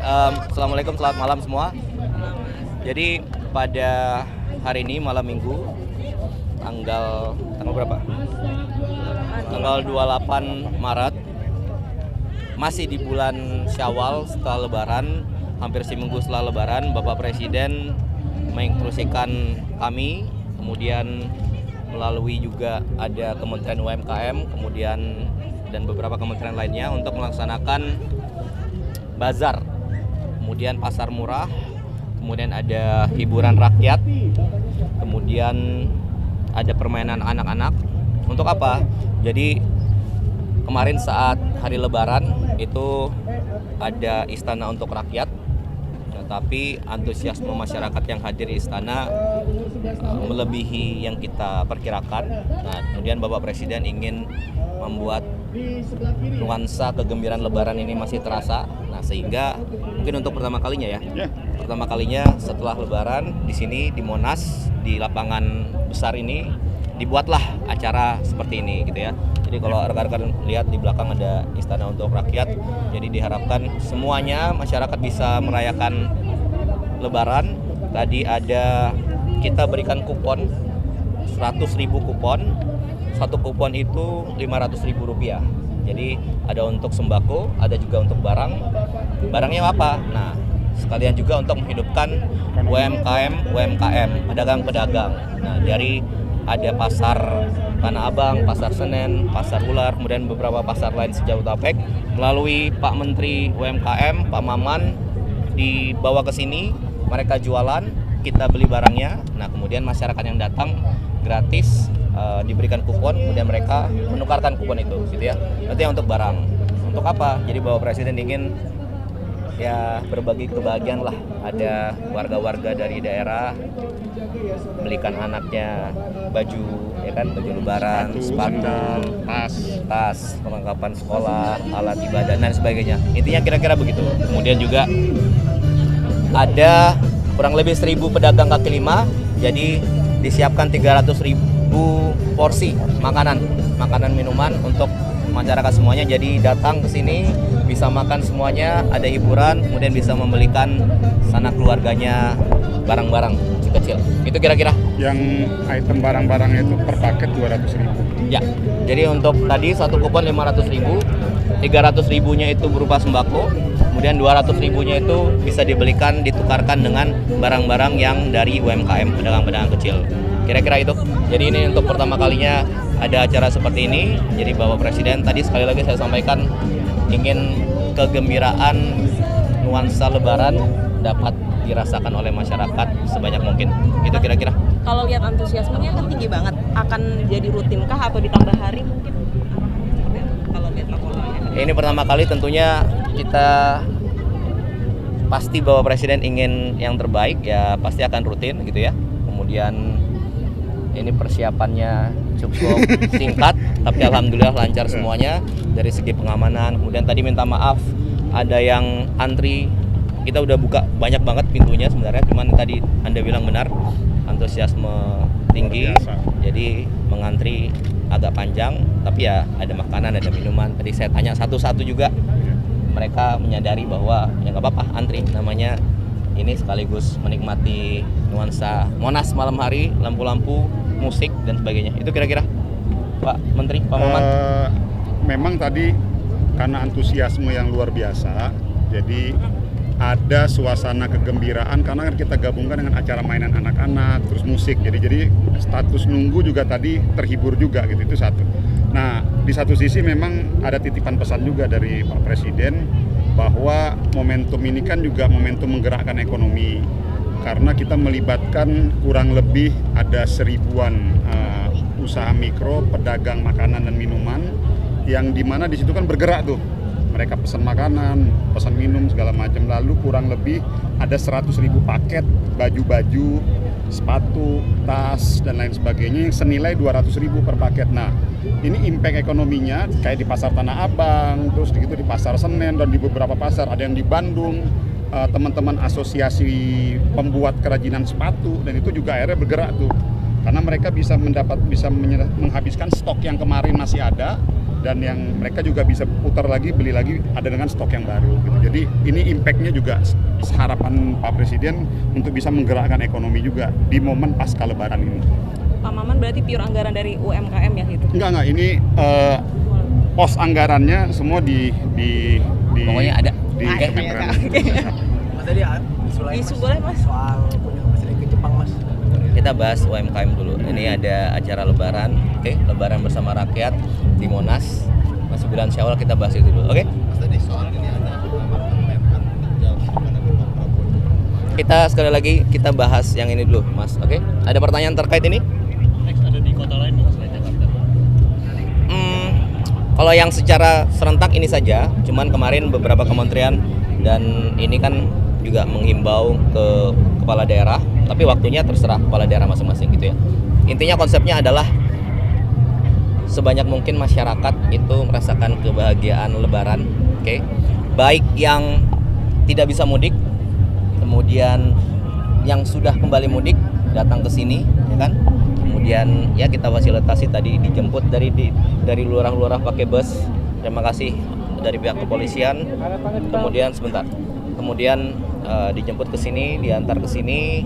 Assalamualaikum, selamat malam semua. Jadi pada hari ini malam Minggu tanggal berapa? Tanggal 28 Maret, masih di bulan Syawal setelah Lebaran, hampir seminggu setelah Lebaran, Bapak Presiden menginstruksikan kami, kemudian melalui juga ada Kementerian UMKM, kemudian dan beberapa kementerian lainnya untuk melaksanakan bazar, kemudian pasar murah, kemudian ada hiburan rakyat, kemudian ada permainan anak-anak. Untuk apa? Jadi kemarin saat hari Lebaran itu ada istana untuk rakyat, tetapi antusiasme masyarakat yang hadir di istana melebihi yang kita perkirakan. Nah, kemudian Bapak Presiden ingin membuat nuansa kegembiraan Lebaran ini masih terasa. Nah, sehingga mungkin untuk pertama kalinya pertama kalinya setelah Lebaran di sini di Monas, di lapangan besar ini dibuatlah acara seperti ini gitu ya. Jadi kalau rekan-rekan lihat di belakang ada istana untuk rakyat. Jadi diharapkan semuanya masyarakat bisa merayakan Lebaran. Tadi kita berikan kupon 100.000 kupon. Satu kupon itu Rp500.000. Jadi ada untuk sembako, ada juga untuk barang. Barangnya apa? Nah, sekalian juga untuk menghidupkan UMKM, pedagang-pedagang. Nah, dari ada pasar Tanah Abang, pasar Senen, pasar Ular, kemudian beberapa pasar lain se-Jabodetabek. Melalui Pak Menteri UMKM, Pak Maman, dibawa ke sini, mereka jualan, kita beli barangnya. Nah, kemudian masyarakat yang datang gratis diberikan kupon, kemudian mereka menukarkan kupon itu, gitu ya. Nanti yang untuk barang. Untuk apa? Jadi Bapak Presiden ingin ya berbagi kebahagiaan lah. Ada warga-warga dari daerah belikan anaknya baju, ya kan, baju Lebaran, sepatu, tas, perlengkapan sekolah, alat ibadah dan sebagainya. Intinya kira-kira begitu. Kemudian juga ada kurang lebih 1.000 pedagang kaki lima. Jadi disiapkan 300.000 porsi makanan minuman untuk masyarakat semuanya. Jadi datang ke sini bisa makan semuanya, ada hiburan, kemudian bisa membelikan sanak keluarganya barang-barang kecil. Itu kira-kira. Yang item barang-barang itu per paket 200.000. Ya. Jadi untuk tadi satu kupon 500.000, 300.000-nya itu berupa sembako, kemudian 200.000-nya itu bisa dibelikan, ditukarkan dengan barang-barang yang dari UMKM, pedagang-pedagang kecil. Kira-kira itu. Jadi ini untuk pertama kalinya ada acara seperti ini. Jadi Bapak Presiden tadi sekali lagi saya sampaikan ingin kegembiraan nuansa Lebaran dapat dirasakan oleh masyarakat sebanyak mungkin. Itu kira-kira. Kalau lihat antusiasmenya kan tinggi banget. Akan jadi rutinkah atau ditambah hari mungkin? Kalau lihat laporannya. Ini pertama kali tentunya kita pasti Bapak Presiden ingin yang terbaik, ya pasti akan rutin gitu ya. Kemudian ini persiapannya cukup singkat, tapi alhamdulillah lancar semuanya dari segi pengamanan. Kemudian tadi minta maaf ada yang antri, kita udah buka banyak banget pintunya sebenarnya, cuman tadi Anda bilang benar, antusiasme tinggi, jadi mengantri agak panjang, tapi ya ada makanan, ada minuman. Tadi saya tanya satu-satu juga, mereka menyadari bahwa ya nggak apa-apa antri, namanya ini sekaligus menikmati nuansa Monas malam hari, lampu-lampu, musik dan sebagainya. Itu kira-kira Pak Menteri, Pak Maman. Memang tadi karena antusiasme yang luar biasa, jadi ada suasana kegembiraan karena kan kita gabungkan dengan acara mainan anak-anak, terus musik. Jadi status nunggu juga tadi terhibur juga gitu, itu satu. Nah, di satu sisi memang ada titipan pesan juga dari Pak Presiden bahwa momentum ini kan juga momentum menggerakkan ekonomi. Karena kita melibatkan kurang lebih ada 1.000-an usaha mikro, pedagang makanan dan minuman, yang dimana di situ kan bergerak tuh. Mereka pesan makanan, pesan minum segala macam. Lalu kurang lebih ada 100.000 paket baju-baju, sepatu, tas dan lain sebagainya yang senilai 200.000 per paket. Nah, ini impact ekonominya kayak di pasar Tanah Abang, terus di pasar Senen dan di beberapa pasar, ada yang di Bandung. Teman-teman asosiasi pembuat kerajinan sepatu dan itu juga akhirnya bergerak tuh karena mereka bisa menghabiskan stok yang kemarin masih ada dan yang mereka juga bisa putar lagi, beli lagi, ada dengan stok yang baru gitu. Jadi ini impactnya juga harapan Pak Presiden untuk bisa menggerakkan ekonomi juga di momen pasca Lebaran ini. Pak Maman berarti pure anggaran dari UMKM ya itu? Enggak, ini pos anggarannya semua di Pokoknya ada. di Kementerian. Mas tadi Isu boleh Mas? soal kunjungan Presiden ke Jepang Mas. Kita bahas UMKM dulu. Ini ada acara Lebaran, oke? Lebaran bersama rakyat di Monas. Masih bulan Syawal, kita bahas itu dulu, oke? Mas tadi soal ini ada Menhan kerja gimana dengan Prabowo. Kita sekali lagi kita bahas yang ini dulu, Mas, oke? Ada pertanyaan terkait ini? Next ada di kota lain nggak selain Jakarta? Kalau yang secara serentak ini saja, cuman kemarin beberapa kementerian dan ini kan juga menghimbau ke kepala daerah, tapi waktunya terserah kepala daerah masing-masing gitu ya. Intinya konsepnya adalah sebanyak mungkin masyarakat itu merasakan kebahagiaan Lebaran, oke? Baik yang tidak bisa mudik, kemudian yang sudah kembali mudik datang ke sini, ya kan? Kemudian ya kita fasilitasi tadi dijemput dari lurah-lurah pakai bus. Terima kasih dari pihak kepolisian. Kemudian sebentar. Kemudian dijemput ke sini, diantar ke sini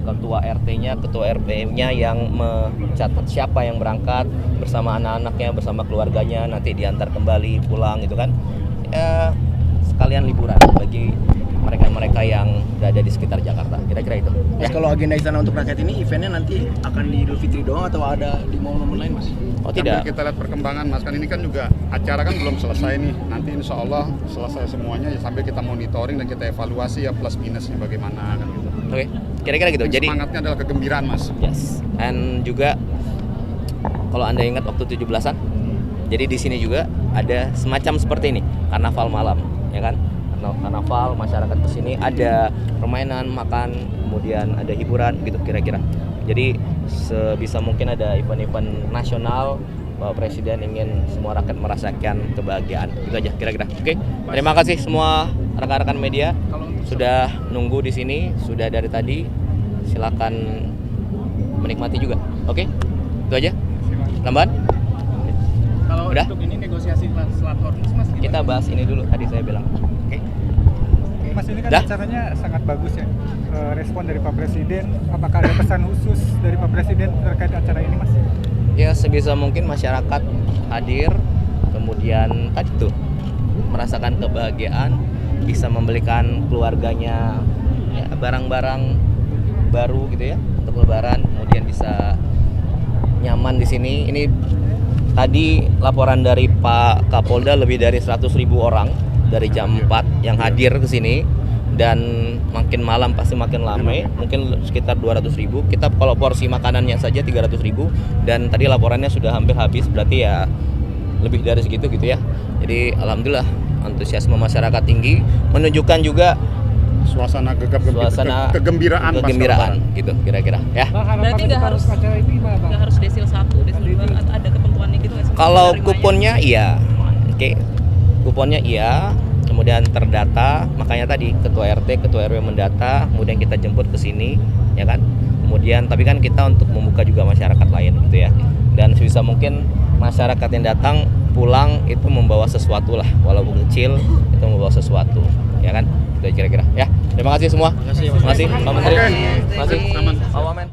ketua RT-nya, ketua RW-nya yang mencatat siapa yang berangkat bersama anak-anaknya, bersama keluarganya, nanti diantar kembali pulang gitu kan. Sekalian liburan bagi mereka-mereka yang berada di sekitar Jakarta. Kira-kira itu. Mas, kalau agenda Istana untuk Rakyat ini eventnya nanti akan di Idul Fitri doang atau ada di momen-momen lain Mas? Oh Sambil tidak. kita lihat perkembangan Mas, kan ini kan juga acara kan belum selesai nih. Nanti insya Allah selesai semuanya ya, sambil kita monitoring dan kita evaluasi ya plus minusnya bagaimana kan gitu. Oke. Kira-kira gitu. Jadi Semangatnya adalah kegembiraan Mas. yes. And juga kalau Anda ingat waktu 17-an, jadi di sini juga ada semacam seperti ini, karnaval malam, ya kan? Karnaval, masyarakat ke sini ada permainan, makan, kemudian ada hiburan gitu kira-kira. Jadi sebisa mungkin ada event-event nasional. Bapak Presiden ingin semua rakyat merasakan kebahagiaan. Itu aja kira-kira. Oke. Terima kasih semua rekan-rekan media sudah nunggu di sini, sudah dari tadi. Silakan menikmati juga. Oke. Itu aja. Tambahan? Kalau Udah? untuk ini negosiasi selat Hormuz Mas gimana? Kita bahas ini dulu tadi saya bilang. Oke. Mas, ini kan Dah? acaranya sangat bagus ya, respon dari Pak Presiden. Apakah ada pesan khusus dari Pak Presiden terkait acara ini Mas? Ya sebisa mungkin masyarakat hadir, kemudian tadi tuh merasakan kebahagiaan, bisa membelikan keluarganya ya, barang-barang baru gitu ya untuk Lebaran, kemudian bisa nyaman di sini. Ini tadi laporan dari Pak Kapolda lebih dari 100.000 orang dari jam 4 yang hadir ke sini, dan makin malam pasti makin ramai, mungkin sekitar 200.000. Kita kalau porsi makanannya saja 300.000, dan tadi laporannya sudah hampir habis, berarti ya lebih dari segitu gitu ya. Jadi alhamdulillah antusiasme masyarakat tinggi, menunjukkan juga Suasana kegembiraan kegembiraan gitu kira-kira ya. Berarti nggak harus acara ini gimana, Bang? nggak harus desil 1, desil 2, atau ada ketentuannya gitu nggak sih? Kalau Penerimanya? kuponnya iya, oke, kuponnya iya, kemudian terdata, makanya tadi ketua RT, ketua RW mendata, kemudian kita jemput ke sini, ya kan? Kemudian tapi kan kita untuk membuka juga masyarakat lain gitu ya, dan sebisa mungkin masyarakat yang datang pulang itu membawa sesuatu lah, walaupun kecil itu membawa sesuatu, ya kan? Itu kira-kira ya. Terima kasih semua. Terima kasih Pak Menteri. Oke. Terima kasih Aman. Pak Wamen.